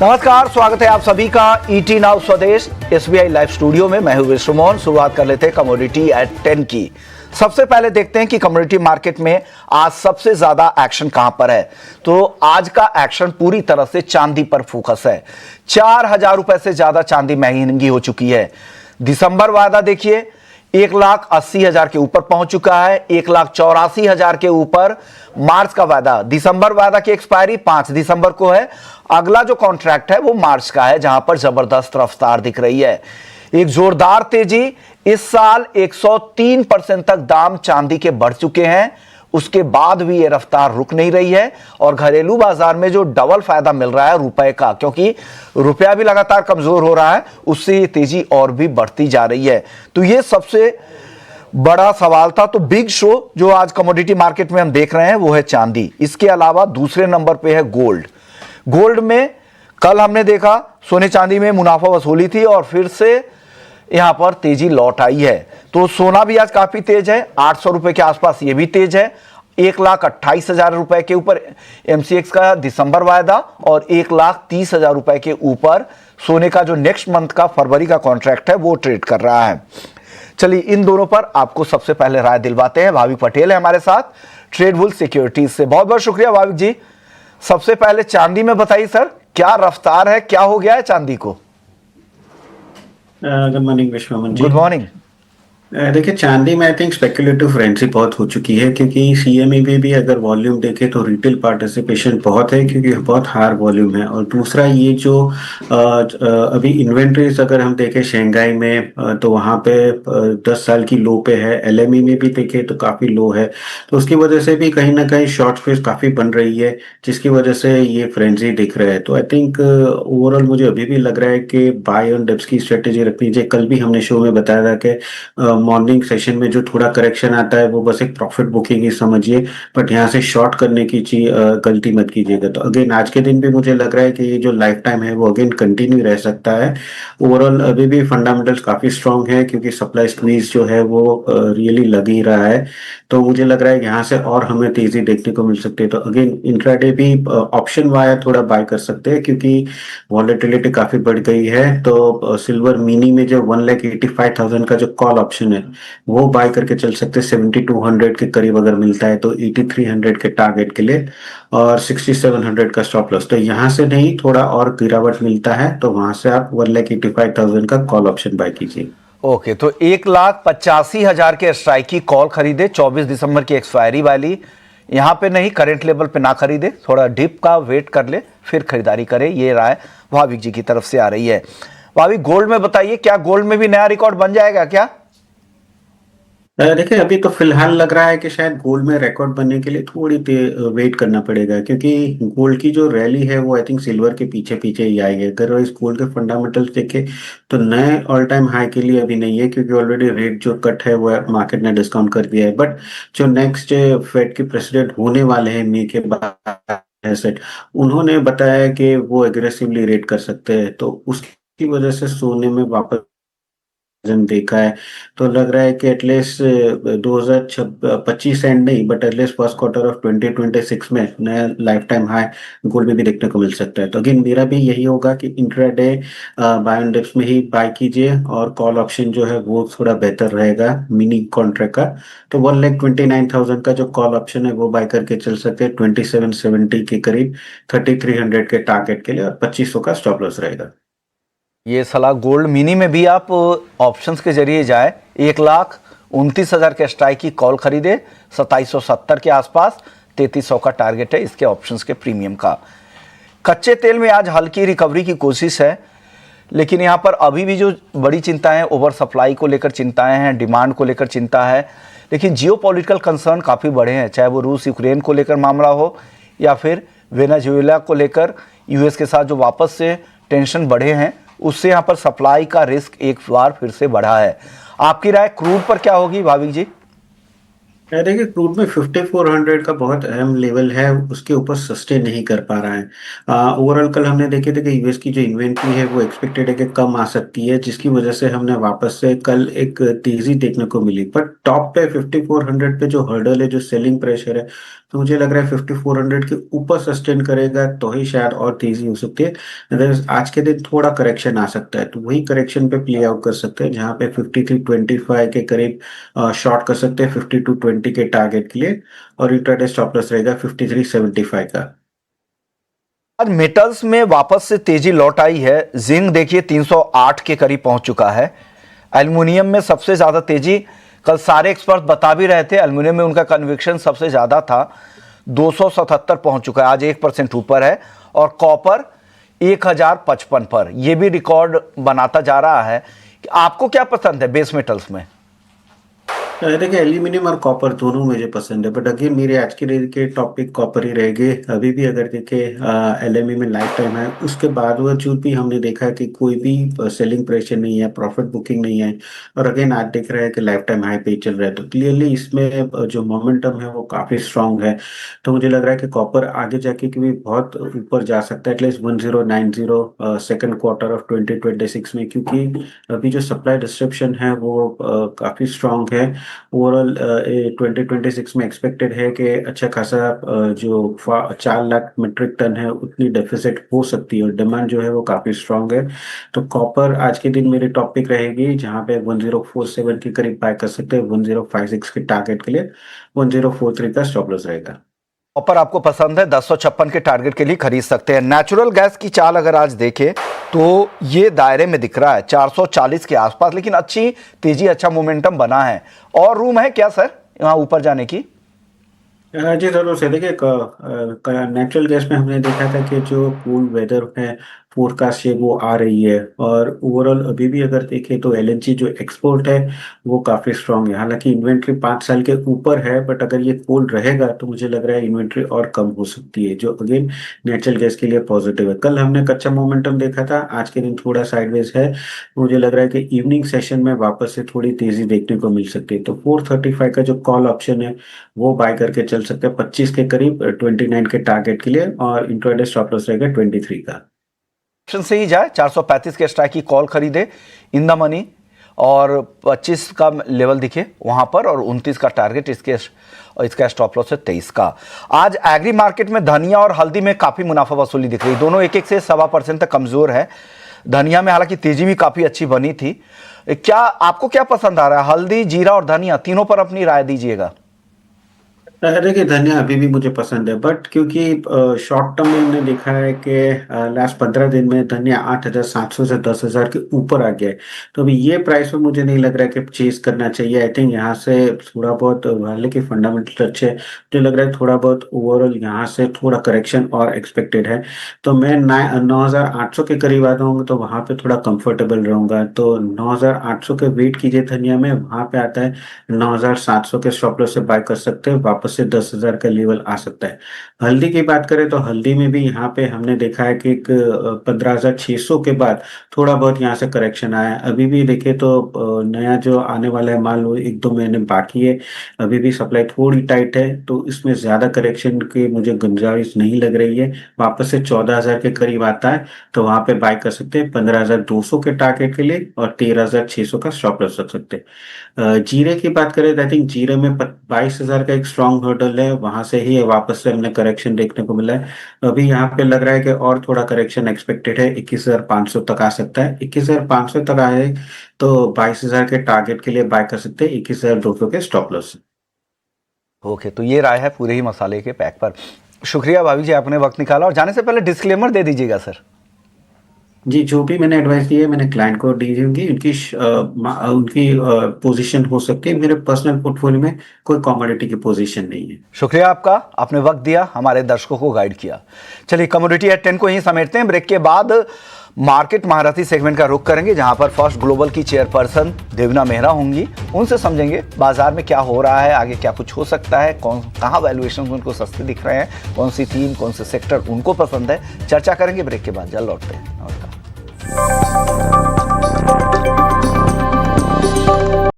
नमस्कार, स्वागत है आप सभी का ईटी नाउ स्वदेश एसबीआई लाइव स्टूडियो में। मैं हूं विश्व मोहन। शुरुआत कर लेते हैं कमोडिटी एट 10 की। सबसे पहले देखते हैं कि कमोडिटी मार्केट में आज सबसे ज्यादा एक्शन कहां पर है। तो आज का एक्शन पूरी तरह से चांदी पर फोकस है। 4,000 रुपए से ज्यादा चांदी महंगी हो चुकी है। दिसंबर वायदा देखिए 1,80,000 के ऊपर पहुंच चुका है। 1,84,000 के ऊपर मार्च का वायदा। दिसंबर वायदा की एक्सपायरी 5 दिसंबर को है। अगला जो कॉन्ट्रैक्ट है वो मार्च का है, जहां पर जबरदस्त रफ्तार दिख रही है। एक जोरदार तेजी। इस साल 103% तक दाम चांदी के बढ़ चुके हैं। उसके बाद भी ये रफ्तार रुक नहीं रही है और घरेलू बाजार में जो डबल फायदा मिल रहा है रुपए का, क्योंकि रुपया भी लगातार कमजोर हो रहा है, उससे ये तेजी और भी बढ़ती जा रही है। तो ये सबसे बड़ा सवाल था। तो बिग शो जो आज कमोडिटी मार्केट में हम देख रहे हैं वो है चांदी। इसके अलावा दूसरे नंबर पे है गोल्ड। गोल्ड में कल हमने देखा सोने चांदी में मुनाफा वसूली थी और फिर से यहां पर तेजी लौट आई है। तो सोना भी आज काफी तेज है, 800 रुपए के आसपास ये भी तेज है। 1,28,000 रुपए के ऊपर एमसीएक्स का दिसंबर वायदा और 1,30,000 रुपए के ऊपर सोने का जो नेक्स्ट मंथ का फरवरी का कॉन्ट्रैक्ट है वो ट्रेड कर रहा है। चलिए इन दोनों पर आपको सबसे पहले राय दिलवाते हैं। भाविक पटेल है हमारे साथ ट्रेडबुल सिक्योरिटीज से। बहुत बहुत शुक्रिया भाविक जी। सबसे पहले चांदी में बताइए सर, क्या रफ्तार है, क्या हो गया है चांदी को? Good morning Vishwaman ji. Good morning. देखिए चांदी में आई थिंक स्पेकुलेटिव फ्रेंसी बहुत हो चुकी है, क्योंकि सीएमई में भी अगर वॉल्यूम देखें तो रिटेल पार्टिसिपेशन बहुत है, क्योंकि बहुत हार वॉल्यूम है। और दूसरा ये जो अभी इन्वेंट्रीज अगर हम देखें शंघाई में तो वहाँ पे 10 साल की लो पे है। एलएमई में भी देखें तो काफ़ी लो है। तो उसकी वजह से भी कहीं ना कहीं शॉर्ट स्क्वीज काफ़ी बन रही है, जिसकी वजह से ये फ्रेंजी दिख रहा है। तो आई थिंक ओवरऑल मुझे अभी भी लग रहा है कि बाय ऑन डिप्स की स्ट्रेटेजी रखनी चाहिए। कल भी हमने शो में बताया था कि मॉर्निंग सेशन में जो थोड़ा करेक्शन आता है वो बस एक प्रॉफिट बुकिंग ही समझिए, बट यहाँ से शॉर्ट करने की गलती मत कीजिएगा। तो अगेन आज के दिन भी मुझे लग रहा है कि ये जो लाइफ टाइम है वो अगेन कंटिन्यू रह सकता है। ओवरऑल अभी भी फंडामेंटल्स काफी स्ट्रांग है, क्योंकि सप्लाई स्क्वीज जो है वो रियली लग ही रहा है। तो मुझे लग रहा है यहाँ से और हमें तेजी देखने को मिल सकती है। तो अगेन इंट्राडे भी ऑप्शन वाया थोड़ा बाय कर सकते हैं, क्योंकि वॉलेटिलिटी काफी बढ़ गई है। तो सिल्वर मिनी में जो 1,85,000 का जो कॉल ऑप्शन है वो बाय करके चल सकते हैं। 7,200 के करीब अगर मिलता है तो 8,300 के टारगेट के लिए और 6,700 का स्टॉप लॉस। तो यहाँ से नहीं, थोड़ा और गिरावट मिलता है तो वहां से आप 1,85,000 का कॉल ऑप्शन बाय कीजिए। ओके, तो 1,85,000 के स्ट्राइक की कॉल खरीदे 24 दिसंबर की एक्सपायरी वाली। यहां पे नहीं, करंट लेवल पे ना खरीदे, थोड़ा डिप का वेट कर ले फिर खरीदारी करे। ये राय भाविक जी की तरफ से आ रही है। भाविक गोल्ड में बताइए, क्या गोल्ड में भी नया रिकॉर्ड बन जाएगा क्या? देखिए अभी तो फिलहाल लग रहा है कि शायद गोल्ड में रिकॉर्ड बनने के लिए थोड़ी वेट करना पड़ेगा, क्योंकि गोल्ड की जो रैली है वो आई थिंक सिल्वर के पीछे पीछे ही आएगी। अगर इस गोल्ड के फंडामेंटल्स देखें तो नए ऑल टाइम हाई के लिए अभी नहीं है, क्योंकि ऑलरेडी रेट जो कट है वो मार्केट ने डिस्काउंट कर दिया है। बट जो नेक्स्ट फेड के प्रेसिडेंट होने वाले हैं मई के बाद सेट, उन्होंने बताया कि वो एग्रेसिवली रेट कर सकते हैं। तो उसकी वजह से सोने में वापस देखा है। तो लग रहा है कि एटलीस्ट 2025 एंड नहीं, but at least first quarter of 2026 में नया लाइफ टाइम हाई गोल्ड में भी देखने को मिल सकता है। तो अगेन मेरा भी यही होगा कि इंट्राडे बाय ऑन डिप्स में ही बाय कीजिए, और कॉल ऑप्शन जो है वो थोड़ा बेहतर रहेगा मिनी कॉन्ट्रैक्ट का। तो 1,29,000 का जो कॉल ऑप्शन है वो बाय करके चल सकते हैं 2770 के करीब, 3,300 के टारगेट के लिए, और 2,500 का स्टॉप लॉस रहेगा। ये सलाह गोल्ड मिनी में भी आप ऑप्शंस के जरिए जाए। 1,29,000 के स्ट्राइक की कॉल खरीदे 2770 के आसपास, 3,300 का टारगेट है इसके ऑप्शंस के प्रीमियम का। कच्चे तेल में आज हल्की रिकवरी की कोशिश है, लेकिन यहाँ पर अभी भी जो बड़ी चिंताएं, ओवर सप्लाई को लेकर चिंताएं हैं, डिमांड को लेकर चिंता है। लेकिन जियो पॉलिटिकल कंसर्न काफ़ी बड़े हैं, चाहे वो रूस यूक्रेन को लेकर मामला हो या फिर वेनेजुएला को लेकर यूएस के साथ जो वापस से टेंशन बढ़े हैं, उससे यहाँ पर सप्लाई का रिस्क एक बार फिर से बढ़ा है। आपकी राय क्रूड पर क्या होगी भाविक जी? देखिए क्रूड में 5,400 का बहुत अहम लेवल है, उसके ऊपर सस्टेन नहीं कर पा रहा है। ओवरऑल कल हमने देखे थे कि यूएस की जो इन्वेंट्री है वो एक्सपेक्टेड है कि कम आ सकती है, जिसकी वजह से हमने वापस से कल एक तेजी देखने को मिली। पर टॉप पे 5,400 पे जो हर्डल है, जो सेलिंग प्रेशर है, तो मुझे लग रहा है 5400 के ऊपर सस्टेन करेगा तो ही शायद और तेजी हो सकती है। अदरवाइज आज के दिन थोड़ा करेक्शन आ सकता है, तो वही करेक्शन पे प्ले आउट कर सकते हैं जहां पे 5325 के करीब शॉर्ट कर सकते हैं 5220 के टारगेट के लिए, और इंट्राडे स्टॉप लॉस रहेगा 5375 का। आज मेटल्स में वापस से तेजी लौट आई है। जिंक देखिए 308 के करीब पहुंच चुका है। एल्युमिनियम में सबसे ज्यादा तेजी, कल सारे एक्सपर्ट बता भी रहे थे, एल्युमिनियम में उनका कन्विक्शन सबसे ज्यादा था, 277 पहुंच चुका है, आज 1% ऊपर है। और कॉपर 1055 पर, यह भी रिकॉर्ड बनाता जा रहा है। आपको क्या पसंद है बेस मेटल्स में? देखिए एल्यूमिनियम और कॉपर दोनों मुझे पसंद है, बट अगेन मेरे आज के दिन के टॉपिक कॉपर ही रहेंगे। अभी भी अगर देखें एलएमई में लाइफ टाइम है, उसके बावजूद भी हमने देखा है कि कोई भी सेलिंग प्रेशर नहीं है, प्रॉफिट बुकिंग नहीं है, और अगेन आज देख रहे हैं कि लाइफ टाइम हाई पे चल रहा है, तो क्लियरली इसमें जो मोमेंटम है वो काफी स्ट्रांग है। तो मुझे लग रहा है कि कॉपर आगे जाके भी बहुत ऊपर जा सकता है, एटलीस्ट 1090 सेकेंड क्वार्टर ऑफ 2026 में, क्योंकि अभी जो सप्लाई डिस्ट्रप्शन है वो काफी स्ट्रांग है। ओवरऑल 2026 में एक्सपेक्टेड है कि अच्छा खासा जो 4 लाख मीट्रिक टन है उतनी डेफिसिट हो सकती है, और डिमांड जो है वो काफी स्ट्रांग है। तो कॉपर आज के दिन मेरी टॉपिक रहेगी जहां पे 1047 के करीब बाय कर सकते हैं, 1056 के टारगेट के लिए 1043 का स्टॉप लॉस रहेगा। कॉपर आपको पसंद है, 1056 के टारगेट के लिए खरीद सकते हैं। नेचुरल गैस की चाल अगर आज देखें तो ये दायरे में दिख रहा है 440 के आसपास, लेकिन अच्छी तेजी, अच्छा मोमेंटम बना है। और रूम है क्या सर यहाँ ऊपर जाने की? जी जरूर से देखिए, नेचुरल गैस में हमने देखा था कि जो कूल वेदर है फोरकास्ट है वो आ रही है, और ओवरऑल अभी भी अगर देखें तो एलएनजी जो एक्सपोर्ट है वो काफी स्ट्रांग है। हालांकि इन्वेंट्री 5 साल के ऊपर है, बट अगर ये कोल्ड रहेगा तो मुझे लग रहा है इन्वेंट्री और कम हो सकती है, जो अगेन नेचुरल गैस के लिए पॉजिटिव है। कल हमने कच्चा मोमेंटम देखा था, आज के दिन थोड़ा साइडवेज है। मुझे लग रहा है कि इवनिंग सेशन में वापस से थोड़ी तेजी देखने को मिल सकती है, तो 435 का जो कॉल ऑप्शन है वो बाय करके चल सकते हैं 25 के करीब 29 के टारगेट के लिए, और इंट्राडे स्टॉप लॉस रहेगा 23 का। ऑप्शन से ही जाए, 435 के स्ट्राइक की कॉल खरीदे इन द मनी, और 25 का लेवल दिखे वहां पर, और 29 का टारगेट, इसका स्टॉप लॉस है 23 का। आज एग्री मार्केट में धनिया और हल्दी में काफी मुनाफा वसूली दिख रही, दोनों 1-1 से 1.25% तक कमजोर है। धनिया में हालांकि तेजी भी काफी अच्छी बनी थी। क्या आपको क्या पसंद आ रहा है, हल्दी, जीरा और धनिया, तीनों पर अपनी राय दीजिएगा। देखिए धनिया अभी भी मुझे पसंद है, बट क्योंकि शॉर्ट टर्म में हमने देखा है कि लास्ट 15 दिन में धनिया 8700 से 10,000 के ऊपर आ गया है, तो अभी ये प्राइस में मुझे नहीं लग रहा है कि चेज करना चाहिए। आई थिंक यहाँ से थोड़ा बहुत, हालांकि फंडामेंटल अच्छे है, मुझे लग रहा है थोड़ा बहुत ओवरऑल यहाँ से थोड़ा करेक्शन और एक्सपेक्टेड है। तो मैं 9,800 के करीब आता हूँ, तो वहां पे थोड़ा कंफर्टेबल रहूंगा। तो 9,800 के वेट कीजिए धनिया में, वहां पे आता है 9,700 के स्टॉप लॉस से बाय कर सकते हैं, वापस से 10,000 का लेवल आ सकता है। हल्दी की बात करें तो हल्दी में भी यहाँ पे हमने देखा है कि 15,600 के बाद थोड़ा बहुत यहाँ से करेक्शन आया है। अभी भी देखे तो नया जो आने वाला है माल वो 1-2 महीने बाकी है, अभी भी सप्लाई थोड़ी टाइट है, तो इसमें ज्यादा करेक्शन की मुझे गुंजाइश नहीं लग रही है। वापस से 14,000 के करीब आता है तो वहां पे बाय कर सकते हैं 15,200 के टारगेट के लिए, और 13,600 का स्टॉप लॉस रख सकते हैं। जीरे की बात करें तो आई थिंक जीरे में 22,000 का एक स्ट्रॉन्ग हर्डल है, वहां से ही वापस से हमने करेक्शन देखने को मिला है। अभी यहाँ पे लग रहा है कि और थोड़ा करेक्शन एक्सपेक्टेड है, 21,500 तक आ सकता है। 21,500 तक आए तो 22,000 के टारगेट के लिए बाय कर सकते हैं, 21,200 के स्टॉप लॉस। ओके, तो ये राय है पूरे ही मसाले के पैक पर। शुक्रिया भाभी जी, आपने वक्त निकाला। और जाने से पहले डिस्क्लेमर दे दीजिएगा सर। जी, जो भी मैंने एडवाइस दी है मैंने क्लाइंट को दी होंगी, उनकी पोजीशन हो सकती है, मेरे पर्सनल पोर्टफोलियो में कोई कमोडिटी की पोजीशन नहीं है। शुक्रिया आपका, आपने वक्त दिया, हमारे दर्शकों को गाइड किया। चलिए कमोडिटी एट 10 को यहीं समेटते हैं। ब्रेक के बाद मार्केट महारथी सेगमेंट का रुख करेंगे, जहां पर फर्स्ट ग्लोबल की चेयरपर्सन देवना मेहरा होंगी। उनसे समझेंगे बाजार में क्या हो रहा है, आगे क्या कुछ हो सकता है, कहां वैल्यूएशन उनको सस्ते दिख रहे हैं, कौन सी थीम, कौन से सेक्टर उनको पसंद है। चर्चा करेंगे ब्रेक के बाद, जल्द लौटते हैं। नमस्कार।